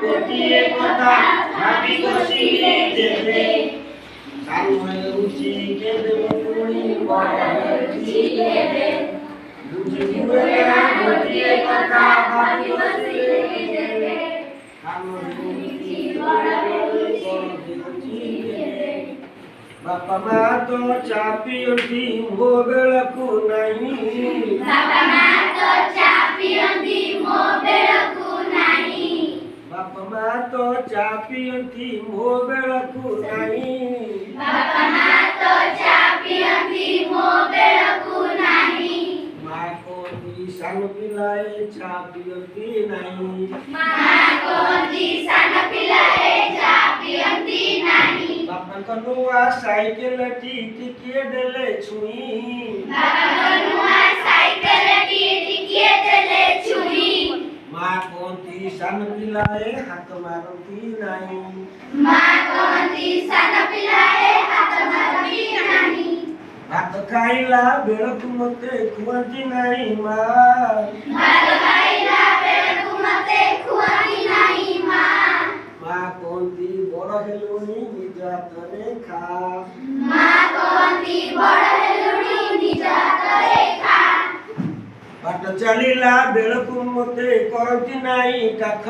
ଗୋଟିଏ କଥା ଭାବି ବସିଲେ ଯେବେ ସାନ ହେଉଛି କେବେ ପୁଣି ବଡ଼ ହେଉଛି କେବେ ବୁଝିବୁ ନା ଗୋଟିଏ କଥା ଭାବି ବସିଲେ ଯେବେ ସାନ ହେଉଛି ବଡ଼ ହେଉଛି କେବେ ବାପା ମା ତ ଚା ପିଅନ୍ତି ମୋ ବେଳକୁ ନାହିଁ ବାପା ମା ତ ଚା ପିଅନ୍ତି ମୋ ବେଳକୁ ନାହିଁ ବାପା ମା ତ ଚା ପିଅନ୍ତି ମୋ ବେଳକୁ ନାହିଁ ବାପା ମା ତ ଚା ପିଅନ୍ତି ମୋ ବେଳକୁ ନାହିଁ ମା କହନ୍ତି ସାନ ପିଲାଏ ଚା ପିଅନ୍ତି ନାହିଁ ମା କହନ୍ତି ସାନ ପିଲାଏ ଚା ପିଅନ୍ତି ନାହିଁ ବାପାଙ୍କ ନୂଆ ସାଇକେଲଟି ଟିକିଏ ଦେଲେ ଛୁଇଁ ବାପାଙ୍କ ନୂଆ ସାଇକେଲଟି ଟିକିଏ ଦେଲେ ଛୁଇଁ ମା କହନ୍ତି ସାନ ପିଲାଏ ହାତ ମାରନ୍ତି ନାହିଁ ମା କହନ୍ତି ସାନ ପିଲାଏ ହାତ ମାରନ୍ତି ନାହିଁ ଭାତ ଖାଇଲା ବେଳକୁ ମତେ ଖୁଆନ୍ତି ନାହିଁ ମା ଭାତ ଖାଇଲା ବେଳକୁ ମତେ ଖୁଆନ୍ତି ନାହିଁ ମା ମା କହନ୍ତି ବଡ଼ ହେଲୁଣି ନିଜ ହାତରେ ଖା ମା କହନ୍ତି ବଡ଼ ହେଲୁଣି ନିଜ ହାତରେ ଖା ବାଟ ଚାଲିଲା ବେଳକୁ ମତେ କରନ୍ତି ନାହିଁ କାଖ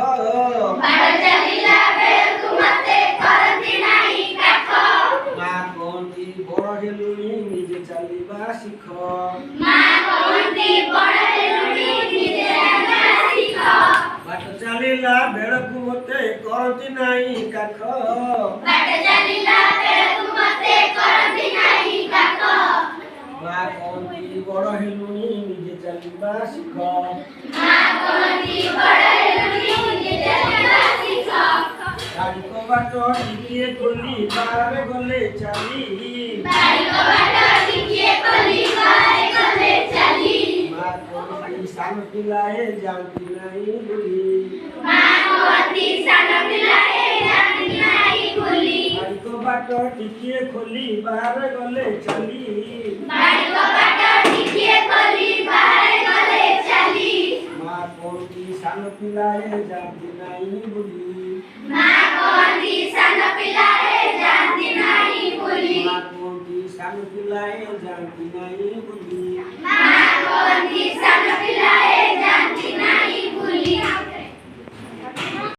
ବାଟ ଚାଲିଲା ବେଳକୁ ମତେ କରନ୍ତି ନାହିଁ କାଖ ମା କହନ୍ତି ବଡ଼ ହେଲୁଣି ନିଜେ ଚାଲିବା ଶିଖ ମା କହନ୍ତି ବଡ଼ ହେଲୁଣି ନିଜେ ଚାଲିବା ଶିଖ ବାଟ ଚାଲିଲା ବେଳକୁ ମତେ କରନ୍ତି ନାହିଁ କାଖ ବାଟ ଚାଲିଲା ବେଳକୁ ମତେ କରନ୍ତି ନାହିଁ କାଖ ମା କହନ୍ତି ବଡ଼ ହେଲୁଣି ନିଜେ ଚାଲିବା ଶିଖ ମା କହନ୍ତି ବଡ଼ ହେଲୁଣି ନିଜେ ଚାଲିବା ଶିଖ ବାଡ଼ିକ ବାଟ ଟିକିଏ ଖୋଲି ବାହାରେ ଗଲେ ଚାଲି ବାଡ଼ିକ ବାଟ ଟିକିଏ ଖୋଲି ବାହାରେ ଗଲେ ଚାଲି ମା କହନ୍ତି ସାନ ପିଲାଏ ଯାଆନ୍ତି ନାହିଁ ବୁଲି ମା କହନ୍ତି ସାନ ପିଲାଏ ଯାଆନ୍ତି ନାହିଁ ବୁଲି ବାଡ଼ିକ ବାଟ ଟିକିଏ ଖୋଲି ବାହାରେ ଗଲେ ଚାଲି ବାଡ଼ିକ ବାଟ ଟିକିଏ ଖୋଲି ବାହାରେ ଗଲେ ଚାଲି ମା କହନ୍ତି ସାନ ପିଲାଏ ଯାଆନ୍ତି ନାହିଁ ବୁଲି ମା କହନ୍ତି ସାନ ପିଲାଏ ଯାଆନ୍ତି ନାହିଁ ବୁଲି ମା କହନ୍ତି ସାନ ପିଲାଏ ଯାଆନ୍ତି ନାହିଁ ବୁଲି